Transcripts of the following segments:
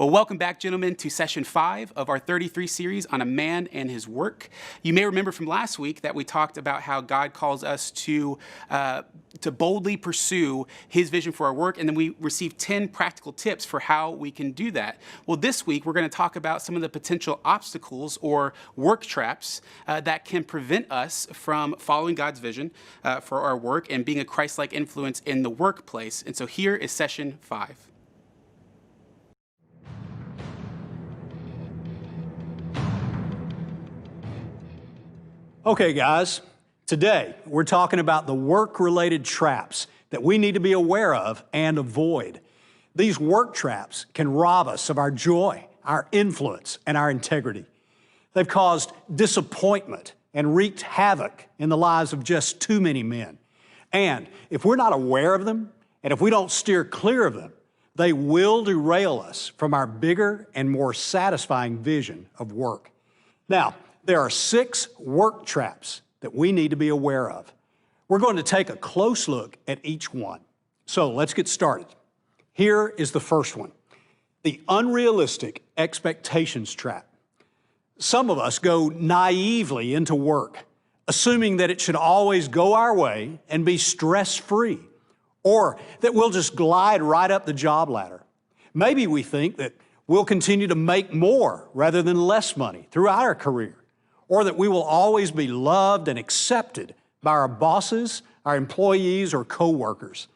Well, welcome back, gentlemen, to session 5 of our 33 series on a man and his work. You may remember from last week that we talked about how God calls us to boldly pursue his vision for our work, and then we received 10 practical tips for how we can do that. Well, this week we're going to talk about some of the potential obstacles or work traps that can prevent us from following God's vision for our work and being a Christ-like influence in the workplace. And so here is session 5. Okay, guys, today we're talking about the work-related traps that we need to be aware of and avoid. These work traps can rob us of our joy, our influence, and our integrity. They've caused disappointment and wreaked havoc in the lives of just too many men. And if we're not aware of them, and if we don't steer clear of them, they will derail us from our bigger and more satisfying vision of work. Now, there are 6 work traps that we need to be aware of. We're going to take a close look at each one. So let's get started. Here is the first one, the unrealistic expectations trap. Some of us go naively into work, assuming that it should always go our way and be stress-free, or that we'll just glide right up the job ladder. Maybe we think that we'll continue to make more rather than less money throughout our career, or that we will always be loved and accepted by our bosses, our employees, or coworkers.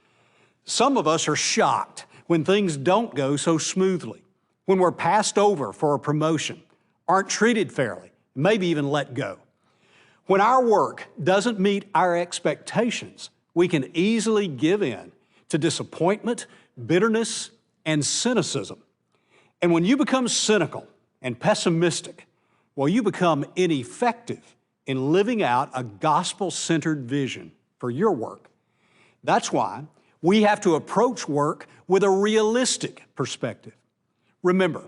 Some of us are shocked when things don't go so smoothly, when we're passed over for a promotion, aren't treated fairly, maybe even let go. When our work doesn't meet our expectations, we can easily give in to disappointment, bitterness, and cynicism. And when you become cynical and pessimistic, well, you become ineffective in living out a gospel-centered vision for your work. That's why we have to approach work with a realistic perspective. Remember,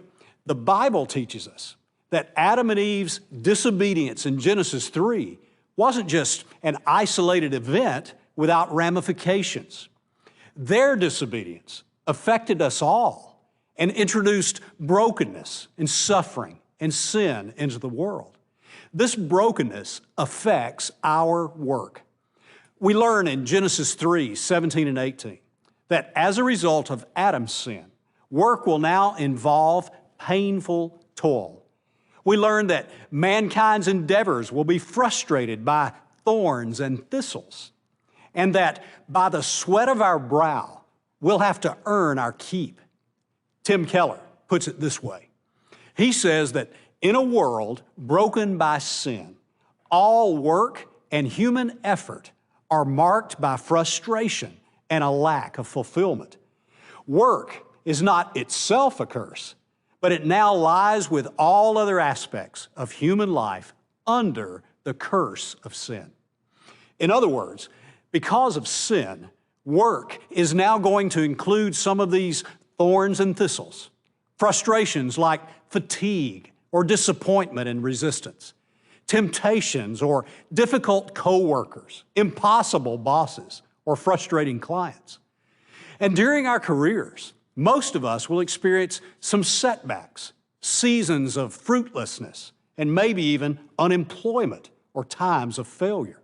the Bible teaches us that Adam and Eve's disobedience in Genesis 3 wasn't just an isolated event without ramifications. Their disobedience affected us all and introduced brokenness and suffering and sin into the world. This brokenness affects our work. We learn in Genesis 3, 17 and 18, that as a result of Adam's sin, work will now involve painful toil. We learn that mankind's endeavors will be frustrated by thorns and thistles, and that by the sweat of our brow, we'll have to earn our keep. Tim Keller puts it this way. He says that in a world broken by sin, all work and human effort are marked by frustration and a lack of fulfillment. Work is not itself a curse, but it now lies with all other aspects of human life under the curse of sin. In other words, because of sin, work is now going to include some of these thorns and thistles, frustrations like fatigue or disappointment and resistance, temptations or difficult coworkers, impossible bosses, or frustrating clients. And during our careers, most of us will experience some setbacks, seasons of fruitlessness, and maybe even unemployment or times of failure.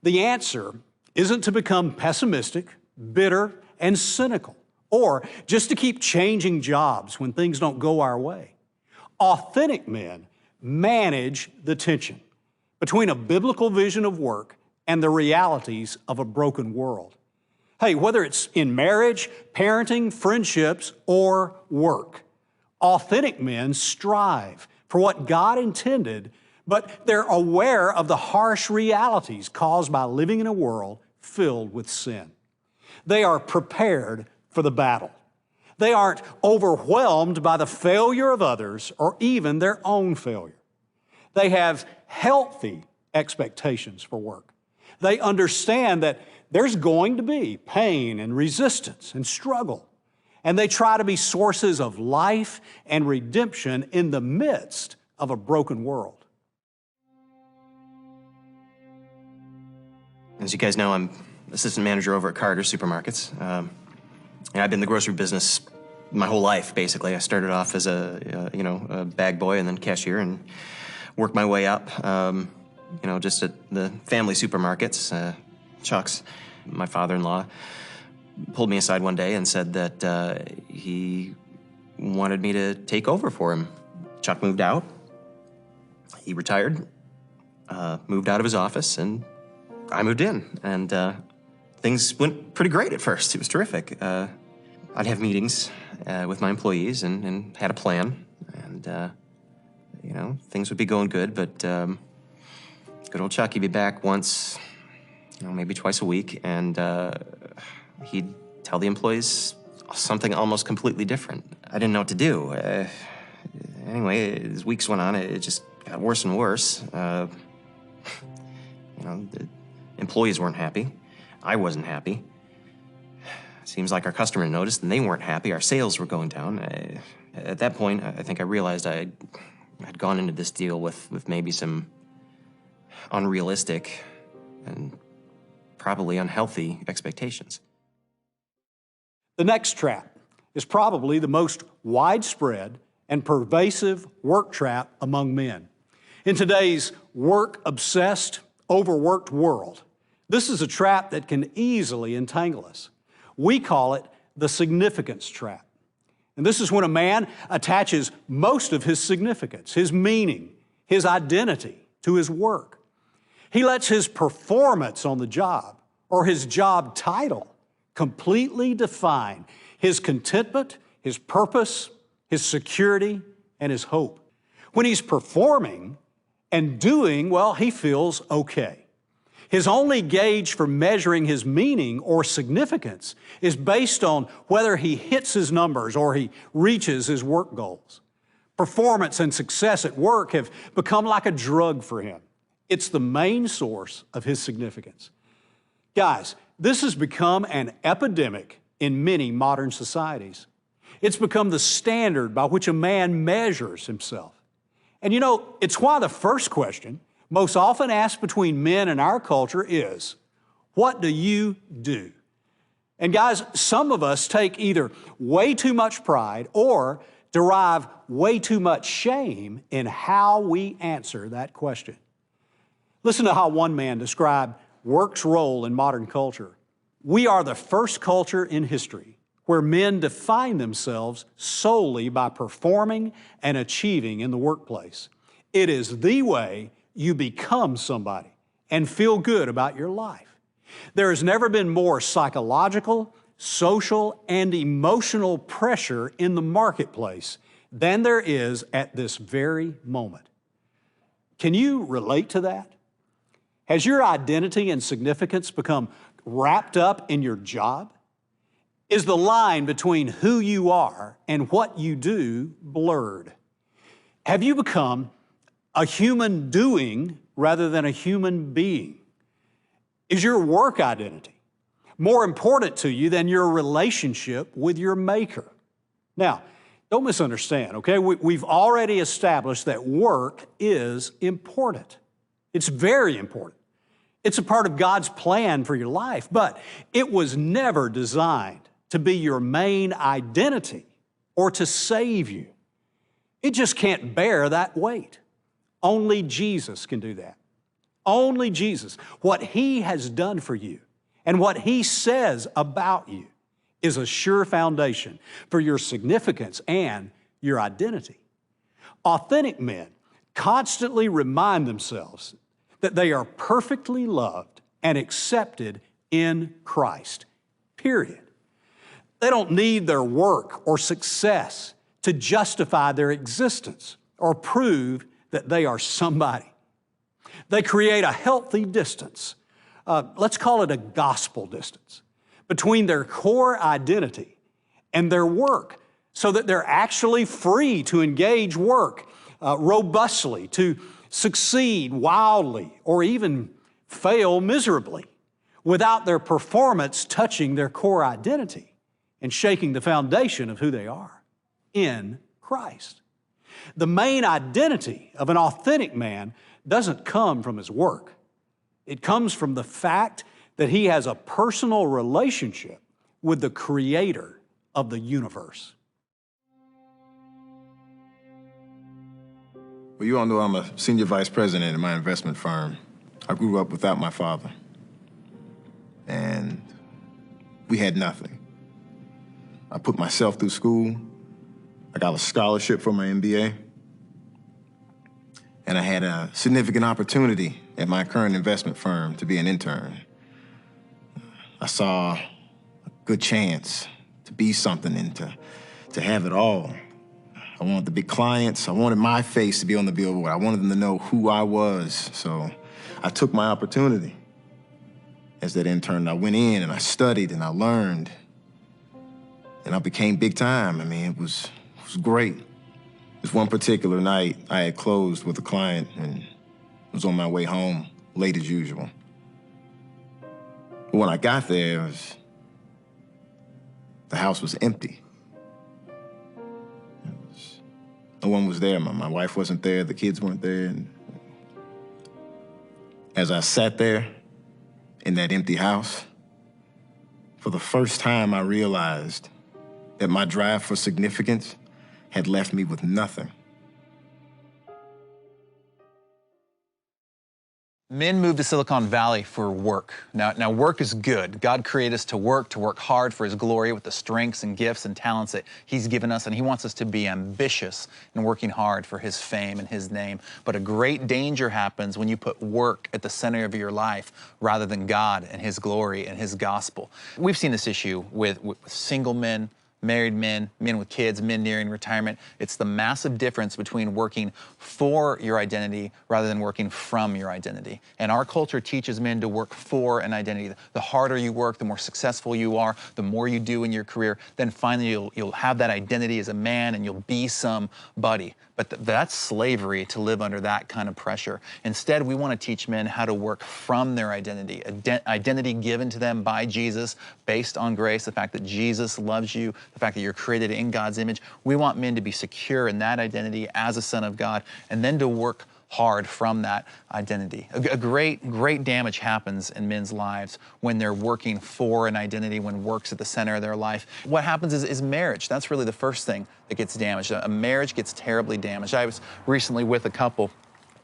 The answer isn't to become pessimistic, bitter, and cynical, or just to keep changing jobs when things don't go our way. Authentic men manage the tension between a biblical vision of work and the realities of a broken world. Hey, whether it's in marriage, parenting, friendships, or work, authentic men strive for what God intended, but they're aware of the harsh realities caused by living in a world filled with sin. They are prepared for the battle. They aren't overwhelmed by the failure of others or even their own failure. They have healthy expectations for work. They understand that there's going to be pain and resistance and struggle, and they try to be sources of life and redemption in the midst of a broken world. As you guys know, I'm assistant manager over at Carter Supermarkets. I've been in the grocery business my whole life, basically. I started off as a bag boy and then cashier, and worked my way up, just at the family supermarkets, Chuck's. My father-in-law pulled me aside one day and said that he wanted me to take over for him. Chuck moved out. He retired, moved out of his office, and I moved in. And things went pretty great at first. It was terrific. I'd have meetings with my employees and had a plan. And, things would be going good, but good old Chuck, he'd be back once, maybe twice a week, and he'd tell the employees something almost completely different. I didn't know what to do. Anyway, as weeks went on, it just got worse and worse. The employees weren't happy. I wasn't happy. Seems like our customer noticed and they weren't happy. Our sales were going down. At that point, I think I realized I had gone into this deal with maybe some unrealistic and probably unhealthy expectations. The next trap is probably the most widespread and pervasive work trap among men. In today's work-obsessed, overworked world, this is a trap that can easily entangle us. We call it the significance trap. And this is when a man attaches most of his significance, his meaning, his identity to his work. He lets his performance on the job or his job title completely define his contentment, his purpose, his security, and his hope. When he's performing and doing, well, he feels okay. His only gauge for measuring his meaning or significance is based on whether he hits his numbers or he reaches his work goals. Performance and success at work have become like a drug for him. It's the main source of his significance. Guys, this has become an epidemic in many modern societies. It's become the standard by which a man measures himself. And it's why the first question most often asked between men in our culture is, what do you do? And guys, some of us take either way too much pride or derive way too much shame in how we answer that question. Listen to how one man described work's role in modern culture. We are the first culture in history where men define themselves solely by performing and achieving in the workplace. It is the way you become somebody and feel good about your life. There has never been more psychological, social, and emotional pressure in the marketplace than there is at this very moment. Can you relate to that? Has your identity and significance become wrapped up in your job? Is the line between who you are and what you do blurred? Have you become a human doing rather than a human being? Is your work identity more important to you than your relationship with your Maker? Now, don't misunderstand, okay? We've already established that work is important. It's very important. It's a part of God's plan for your life, but it was never designed to be your main identity or to save you. It just can't bear that weight. Only Jesus can do that. Only Jesus. What He has done for you and what He says about you is a sure foundation for your significance and your identity. Authentic men constantly remind themselves that they are perfectly loved and accepted in Christ, period. They don't need their work or success to justify their existence or prove that they are somebody. They create a healthy distance, let's call it a gospel distance, between their core identity and their work so that they're actually free to engage work robustly, to succeed wildly, or even fail miserably without their performance touching their core identity and shaking the foundation of who they are in Christ. The main identity of an authentic man doesn't come from his work. It comes from the fact that he has a personal relationship with the Creator of the universe. Well, you all know I'm a senior vice president in my investment firm. I grew up without my father. And we had nothing. I put myself through school. I got a scholarship for my MBA. And I had a significant opportunity at my current investment firm to be an intern. I saw a good chance to be something and to have it all. I wanted the big clients. I wanted my face to be on the billboard. I wanted them to know who I was. So I took my opportunity. As that intern, I went in and I studied and I learned. And I became big time. I mean, it was great. This one particular night, I had closed with a client and was on my way home, late as usual. But when I got there, the house was empty. No one was there. My wife wasn't there. The kids weren't there. And as I sat there in that empty house, for the first time, I realized that my drive for significance had left me with nothing. Men move to Silicon Valley for work. Now work is good. God created us to work hard for His glory with the strengths and gifts and talents that He's given us, and He wants us to be ambitious and working hard for His fame and His name. But a great danger happens when you put work at the center of your life rather than God and His glory and His gospel. We've seen this issue with single men, married men, men with kids, men nearing retirement. It's the massive difference between working for your identity rather than working from your identity. And our culture teaches men to work for an identity. The harder you work, the more successful you are, the more you do in your career, then finally you'll have that identity as a man and you'll be somebody. But that's slavery to live under that kind of pressure. Instead, we want to teach men how to work from their identity, identity given to them by Jesus, based on grace, the fact that Jesus loves you, the fact that you're created in God's image. We want men to be secure in that identity as a son of God, and then to work hard from that identity. A great damage happens in men's lives when they're working for an identity, when work's at the center of their life. What happens is marriage. That's really the first thing that gets damaged. A marriage gets terribly damaged. I was recently with a couple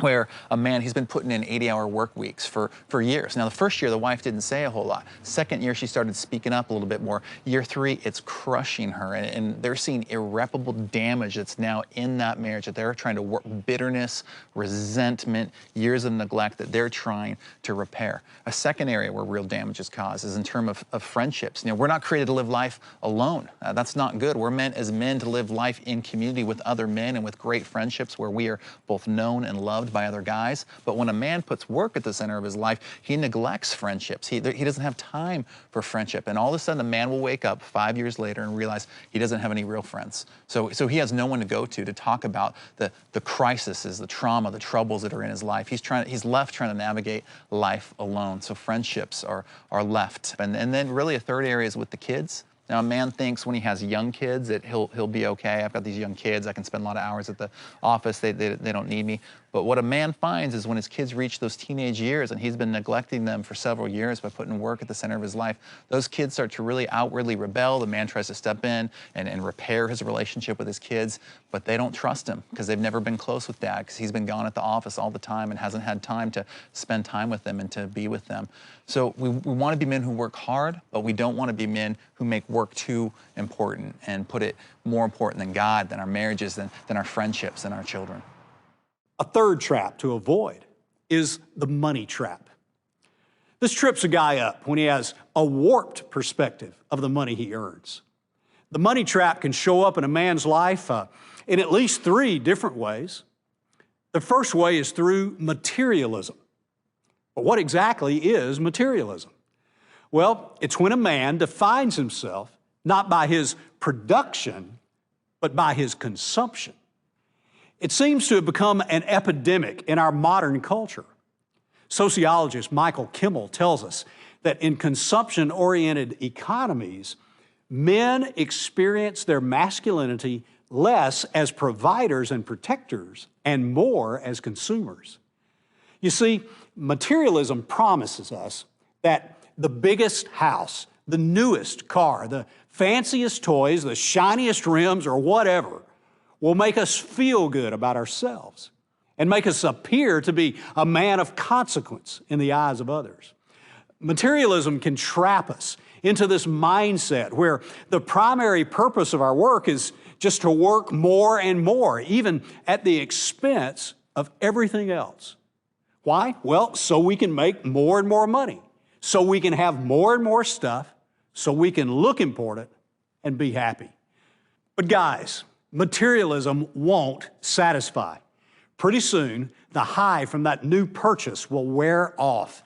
where a man, he's been putting in 80-hour work weeks for years. Now, the first year, the wife didn't say a whole lot. Second year, she started speaking up a little bit more. Year 3, it's crushing her, and they're seeing irreparable damage that's now in that marriage, that they're trying to work, bitterness, resentment, years of neglect that they're trying to repair. A second area where real damage is caused is in terms of friendships. You know, we're not created to live life alone. That's not good. We're meant as men to live life in community with other men and with great friendships where we are both known and loved by other guys. But when a man puts work at the center of his life, he neglects friendships. He doesn't have time for friendship. And all of a sudden, a man will wake up 5 years later and realize he doesn't have any real friends. So he has no one to go to talk about the crises, the trauma, the troubles that are in his life. He's left trying to navigate life alone. So friendships are left. And then really a third area is with the kids. Now, a man thinks when he has young kids that he'll be okay. I've got these young kids. I can spend a lot of hours at the office. They don't need me. But what a man finds is when his kids reach those teenage years and he's been neglecting them for several years by putting work at the center of his life, those kids start to really outwardly rebel. The man tries to step in and repair his relationship with his kids, but they don't trust him because they've never been close with dad because he's been gone at the office all the time and hasn't had time to spend time with them and to be with them. So we want to be men who work hard, but we don't want to be men who make work too important and put it more important than God, than our marriages, than our friendships, than our children. A third trap to avoid is the money trap. This trips a guy up when he has a warped perspective of the money he earns. The money trap can show up in a man's life in at least 3 different ways. The first way is through materialism. But what exactly is materialism? Well, it's when a man defines himself not by his production, but by his consumption. It seems to have become an epidemic in our modern culture. Sociologist Michael Kimmel tells us that in consumption-oriented economies, men experience their masculinity less as providers and protectors and more as consumers. You see, materialism promises us that the biggest house, the newest car, the fanciest toys, the shiniest rims, or whatever will make us feel good about ourselves. and make us appear to be a man of consequence in the eyes of others. Materialism can trap us into this mindset where the primary purpose of our work is just to work more and more, even at the expense of everything else. Why? Well, so we can make more and more money, so we can have more and more stuff, so we can look important and be happy. But guys, materialism won't satisfy. Pretty soon, the high from that new purchase will wear off.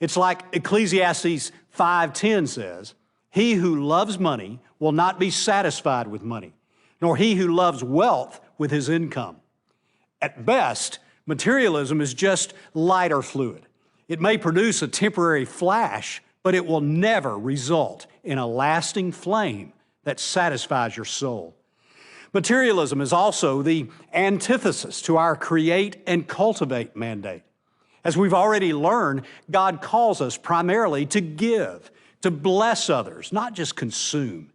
It's like Ecclesiastes 5:10 says, "He who loves money will not be satisfied with money, nor he who loves wealth with his income." At best, materialism is just lighter fluid. It may produce a temporary flash, but it will never result in a lasting flame that satisfies your soul. Materialism is also the antithesis to our create and cultivate mandate. As we've already learned, God calls us primarily to give, to bless others, not just consume.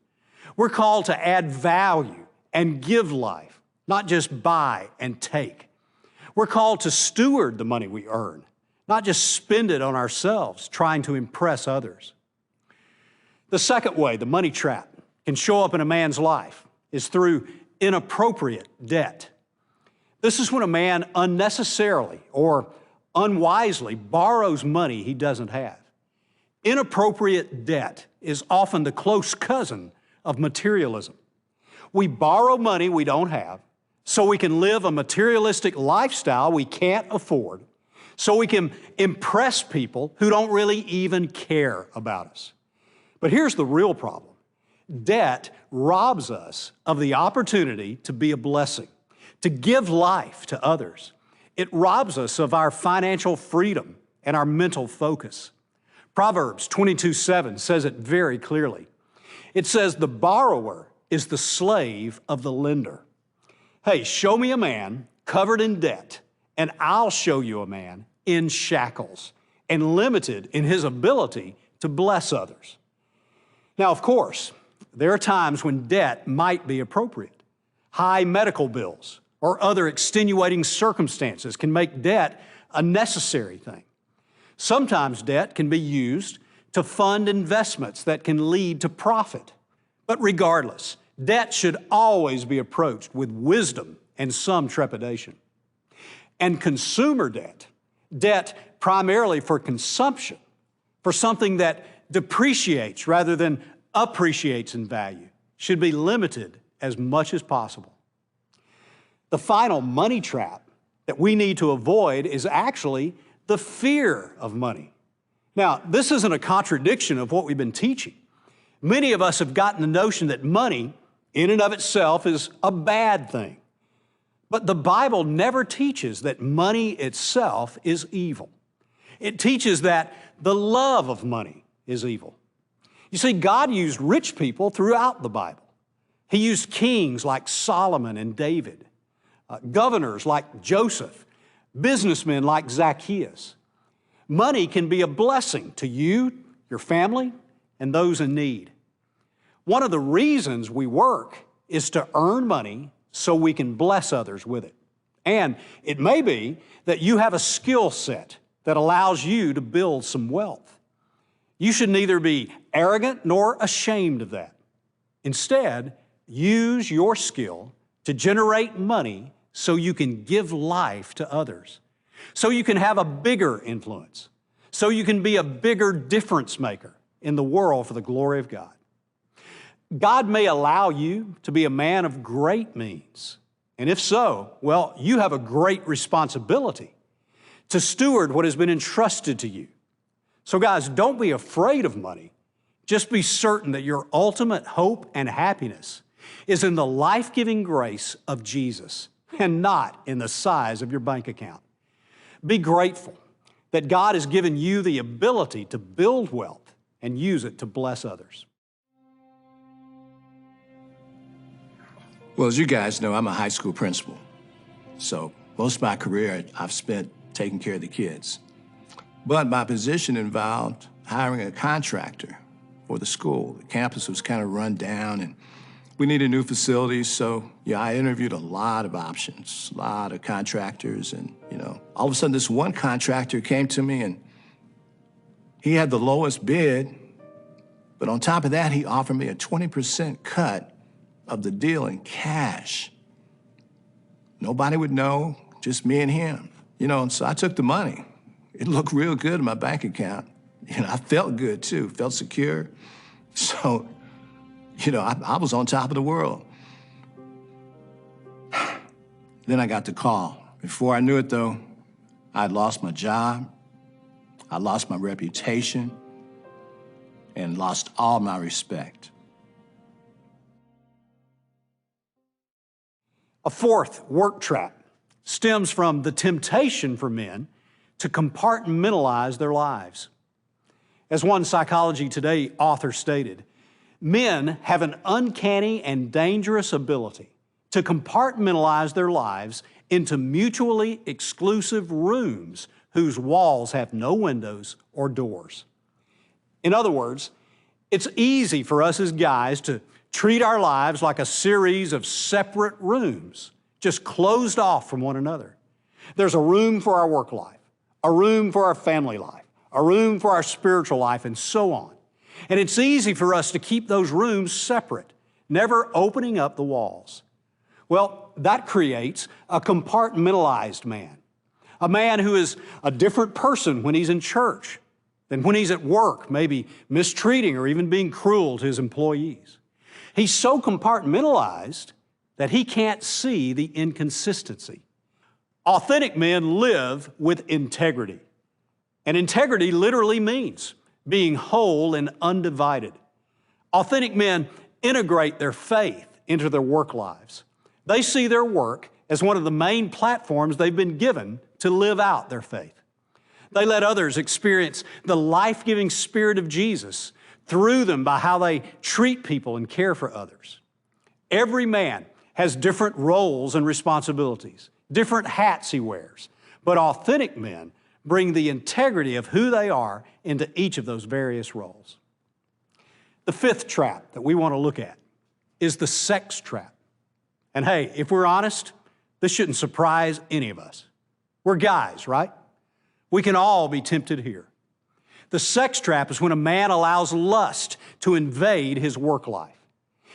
We're called to add value and give life, not just buy and take. We're called to steward the money we earn, not just spend it on ourselves, trying to impress others. The second way the money trap can show up in a man's life is through inappropriate debt. This is when a man unnecessarily or unwisely borrows money he doesn't have. Inappropriate debt is often the close cousin of materialism. We borrow money we don't have so we can live a materialistic lifestyle we can't afford, so we can impress people who don't really even care about us. But here's the real problem. Debt robs us of the opportunity to be a blessing, to give life to others. It robs us of our financial freedom and our mental focus. Proverbs 22:7 says it very clearly. It says, "The borrower is the slave of the lender." Hey, show me a man covered in debt, and I'll show you a man in shackles and limited in his ability to bless others. Now, of course, there are times when debt might be appropriate. High medical bills or other extenuating circumstances can make debt a necessary thing. Sometimes debt can be used to fund investments that can lead to profit. But regardless, debt should always be approached with wisdom and some trepidation. And consumer debt, debt primarily for consumption, for something that depreciates rather than appreciates in value, should be limited as much as possible. The final money trap that we need to avoid is actually the fear of money. Now, this isn't a contradiction of what we've been teaching. Many of us have gotten the notion that money, in and of itself, is a bad thing. But the Bible never teaches that money itself is evil. It teaches that the love of money is evil. You see, God used rich people throughout the Bible. He used kings like Solomon and David, governors like Joseph, businessmen like Zacchaeus. Money can be a blessing to you, your family, and those in need. One of the reasons we work is to earn money so we can bless others with it. And it may be that you have a skill set that allows you to build some wealth. You should neither be arrogant nor ashamed of that. Instead, use your skill to generate money so you can give life to others, so you can have a bigger influence, so you can be a bigger difference maker in the world for the glory of God. God may allow you to be a man of great means, and if so, well, you have a great responsibility to steward what has been entrusted to you. So guys, don't be afraid of money. Just be certain that your ultimate hope and happiness is in the life-giving grace of Jesus and not in the size of your bank account. Be grateful that God has given you the ability to build wealth and use it to bless others. Well, as you guys know, I'm a high school principal. So most of my career I've spent taking care of the kids. But my position involved hiring a contractor for the school. The campus was kind of run down, and We needed new facilities, so yeah, I interviewed a lot of options, a lot of contractors, and all of a sudden this one contractor came to me and he had the lowest bid, but on top of that, he offered me a 20% cut of the deal in cash. Nobody would know, just me and him. And so I took the money. It looked real good in my bank account. I felt good too, felt secure. So, I was on top of the world. Then I got the call. Before I knew it though, I'd lost my job, I lost my reputation, and lost all my respect. A fourth work trap stems from the temptation for men to compartmentalize their lives. As one Psychology Today author stated, men have an uncanny and dangerous ability to compartmentalize their lives into mutually exclusive rooms whose walls have no windows or doors. In other words, it's easy for us as guys to treat our lives like a series of separate rooms, just closed off from one another. There's a room for our work life, a room for our family life, a room for our spiritual life, and so on. And it's easy for us to keep those rooms separate, never opening up the walls. Well, that creates a compartmentalized man, a man who is a different person when he's in church than when he's at work, maybe mistreating or even being cruel to his employees. He's so compartmentalized that he can't see the inconsistency. Authentic men live with integrity. And integrity literally means being whole and undivided. Authentic men integrate their faith into their work lives. They see their work as one of the main platforms they've been given to live out their faith. They let others experience the life-giving Spirit of Jesus through them by how they treat people and care for others. Every man has different roles and responsibilities, different hats he wears, but authentic men bring the integrity of who they are into each of those various roles. The fifth trap that we want to look at is the sex trap. And hey, if we're honest, this shouldn't surprise any of us. We're guys, right? We can all be tempted here. The sex trap is when a man allows lust to invade his work life.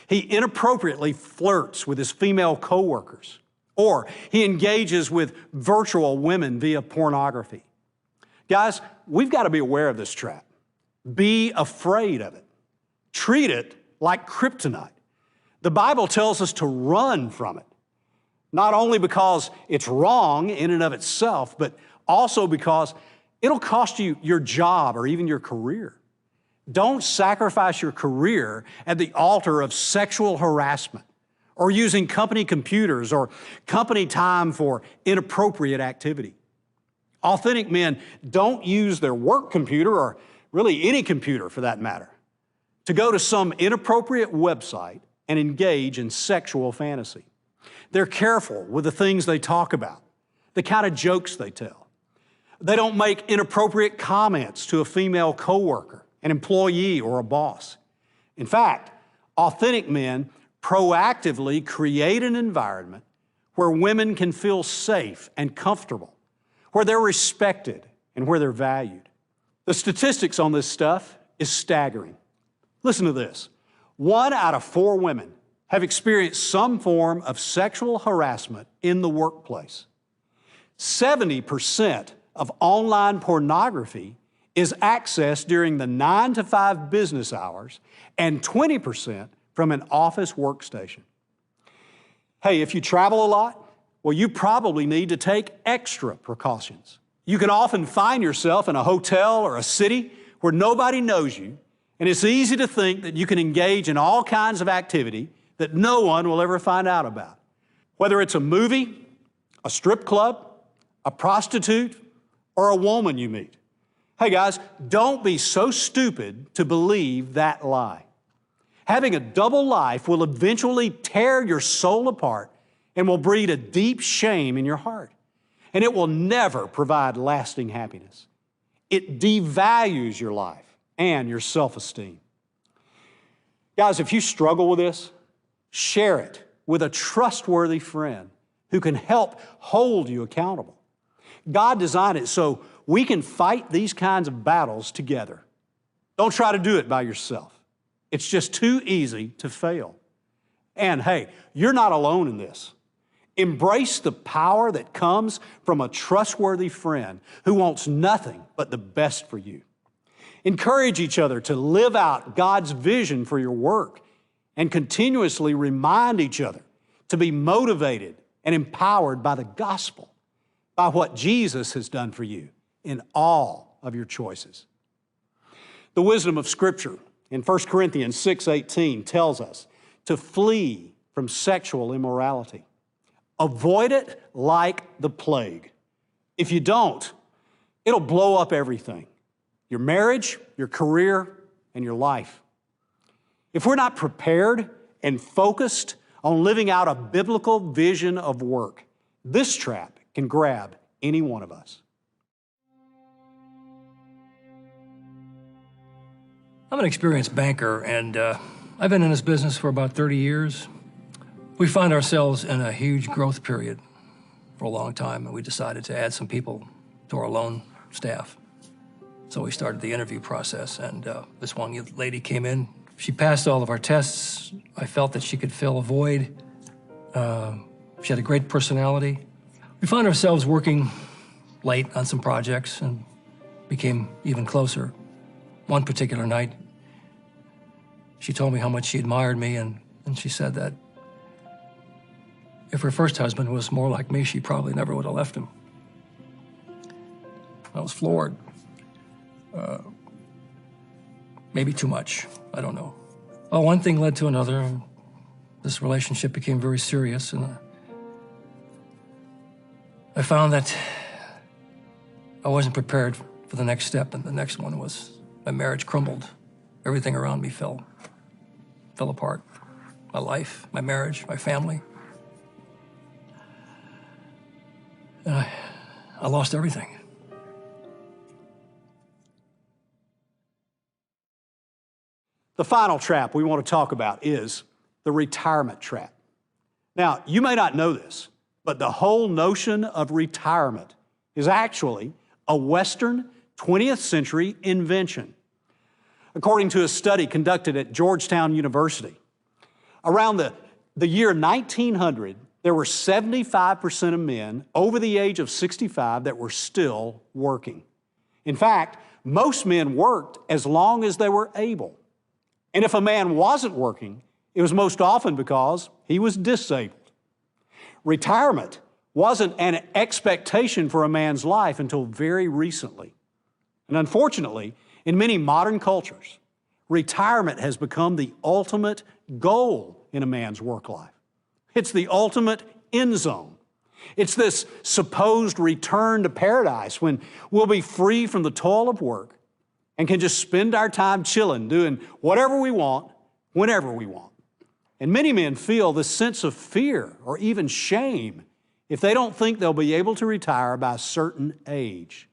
He inappropriately flirts with his female coworkers, or he engages with virtual women via pornography. Guys, we've got to be aware of this trap. Be afraid of it. Treat it like kryptonite. The Bible tells us to run from it, not only because it's wrong in and of itself, but also because it'll cost you your job or even your career. Don't sacrifice your career at the altar of sexual harassment or using company computers or company time for inappropriate activity. Authentic men don't use their work computer, or really any computer for that matter, to go to some inappropriate website and engage in sexual fantasy. They're careful with the things they talk about, the kind of jokes they tell. They don't make inappropriate comments to a female coworker, an employee, or a boss. In fact, authentic men proactively create an environment where women can feel safe and comfortable, where they're respected and where they're valued. The statistics on this stuff is staggering. Listen to this. 1 out of 4 women have experienced some form of sexual harassment in the workplace. 70% of online pornography is accessed during the 9 to 5 business hours and 20% from an office workstation. Hey, if you travel a lot, well, you probably need to take extra precautions. You can often find yourself in a hotel or a city where nobody knows you, and it's easy to think that you can engage in all kinds of activity that no one will ever find out about. Whether it's a movie, a strip club, a prostitute, or a woman you meet. Hey guys, don't be so stupid to believe that lie. Having a double life will eventually tear your soul apart and will breed a deep shame in your heart. And it will never provide lasting happiness. It devalues your life and your self-esteem. Guys, if you struggle with this, Share it with a trustworthy friend who can help hold you accountable. God designed it so we can fight these kinds of battles together. Don't try to do it by yourself. It's just too easy to fail. And hey, you're not alone in this. Embrace the power that comes from a trustworthy friend who wants nothing but the best for you. Encourage each other to live out God's vision for your work and continuously remind each other to be motivated and empowered by the gospel, by what Jesus has done for you in all of your choices. The wisdom of Scripture in 1 Corinthians 6:18 tells us to flee from sexual immorality. Avoid it like the plague. If you don't, it'll blow up everything: your marriage, your career, and your life. If we're not prepared and focused on living out a biblical vision of work, this trap can grab any one of us. I'm an experienced banker, and I've been in this business for about 30 years. We found ourselves in a huge growth period for a long time, and we decided to add some people to our loan staff. So we started the interview process, and this one lady came in. She passed all of our tests. I felt that she could fill a void. She had a great personality. We found ourselves working late on some projects and became even closer. One particular night, she told me how much she admired me, and she said that if her first husband was more like me, she probably never would have left him. I was floored. Maybe too much, I don't know. Well, one thing led to another, and this relationship became very serious, and I found that I wasn't prepared for the next step, and the next one was my marriage crumbled. Everything around me fell apart. My life, my marriage, my family. And I lost everything. The final trap we want to talk about is the retirement trap. Now, you may not know this, but the whole notion of retirement is actually a Western 20th century invention. According to a study conducted at Georgetown University, around the year 1900, there were 75% of men over the age of 65 that were still working. In fact, most men worked as long as they were able. And if a man wasn't working, it was most often because he was disabled. Retirement wasn't an expectation for a man's life until very recently. And unfortunately, in many modern cultures, retirement has become the ultimate goal in a man's work life. It's the ultimate end zone. It's this supposed return to paradise when we'll be free from the toil of work and can just spend our time chilling, doing whatever we want, whenever we want. And many men feel this sense of fear or even shame if they don't think they'll be able to retire by a certain age.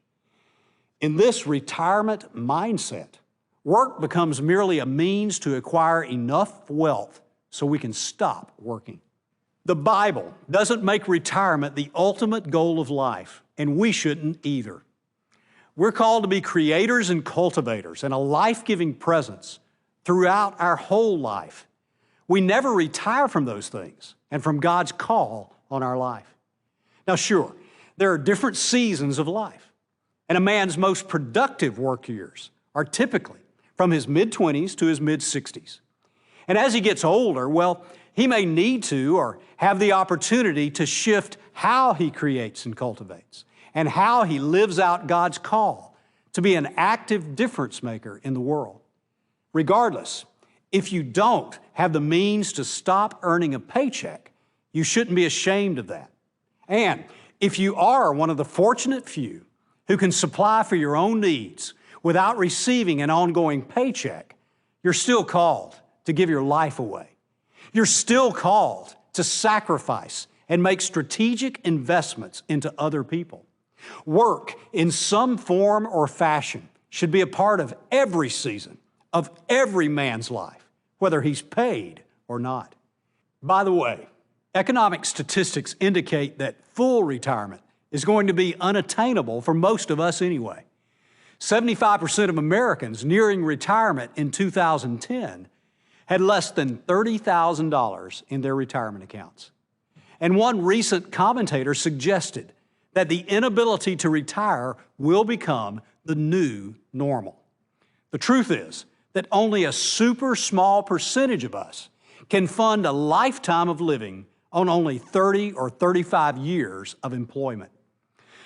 In this retirement mindset, work becomes merely a means to acquire enough wealth so we can stop working. The Bible doesn't make retirement the ultimate goal of life, and we shouldn't either. We're called to be creators and cultivators and a life-giving presence throughout our whole life. We never retire from those things and from God's call on our life. Now, sure, there are different seasons of life, and a man's most productive work years are typically from his mid-20s to his mid-60s. And as he gets older, well, he may need to or have the opportunity to shift how he creates and cultivates and how he lives out God's call to be an active difference maker in the world. Regardless, if you don't have the means to stop earning a paycheck, you shouldn't be ashamed of that. And if you are one of the fortunate few who can supply for your own needs without receiving an ongoing paycheck, you're still called to give your life away. You're still called to sacrifice and make strategic investments into other people. Work in some form or fashion should be a part of every season of every man's life, whether he's paid or not. By the way, economic statistics indicate that full retirement is going to be unattainable for most of us anyway. 75% of Americans nearing retirement in 2010 had less than $30,000 in their retirement accounts. And one recent commentator suggested that the inability to retire will become the new normal. The truth is that only a super small percentage of us can fund a lifetime of living on only 30 or 35 years of employment.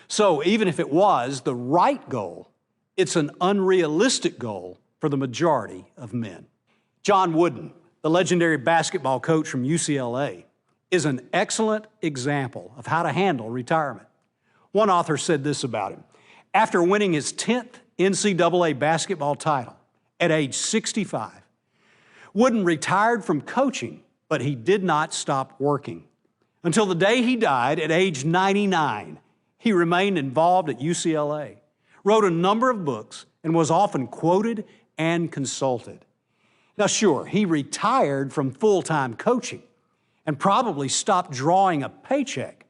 So even if it was the right goal, it's an unrealistic goal for the majority of men. John Wooden, the legendary basketball coach from UCLA, is an excellent example of how to handle retirement. One author said this about him: after winning his 10th NCAA basketball title at age 65, Wooden retired from coaching, but he did not stop working. Until the day he died at age 99, he remained involved at UCLA, wrote a number of books, and was often quoted and consulted. Now, sure, he retired from full-time coaching and probably stopped drawing a paycheck,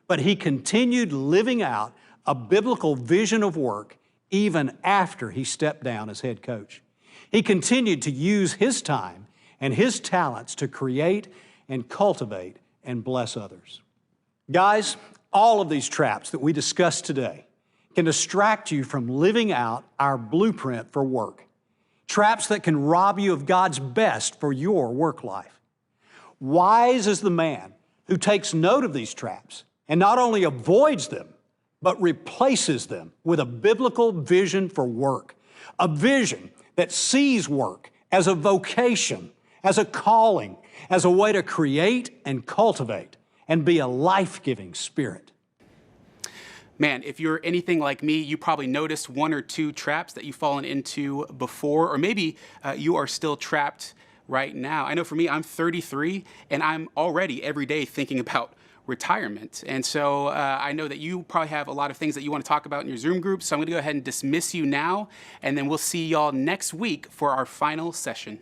but he continued living out a biblical vision of work even after he stepped down as head coach. He continued to use his time and his talents to create and cultivate and bless others. Guys, all of these traps that we discussed today can distract you from living out our blueprint for work. Traps that can rob you of God's best for your work life. Wise is the man who takes note of these traps and not only avoids them, but replaces them with a biblical vision for work. A vision that sees work as a vocation, as a calling, as a way to create and cultivate and be a life-giving spirit. Man, if you're anything like me, you probably noticed one or two traps that you've fallen into before, or maybe you are still trapped right now. I know for me, I'm 33, and I'm already every day thinking about retirement. And so I know that you probably have a lot of things that you want to talk about in your Zoom group, so I'm going to go ahead and dismiss you now, and then we'll see y'all next week for our final session.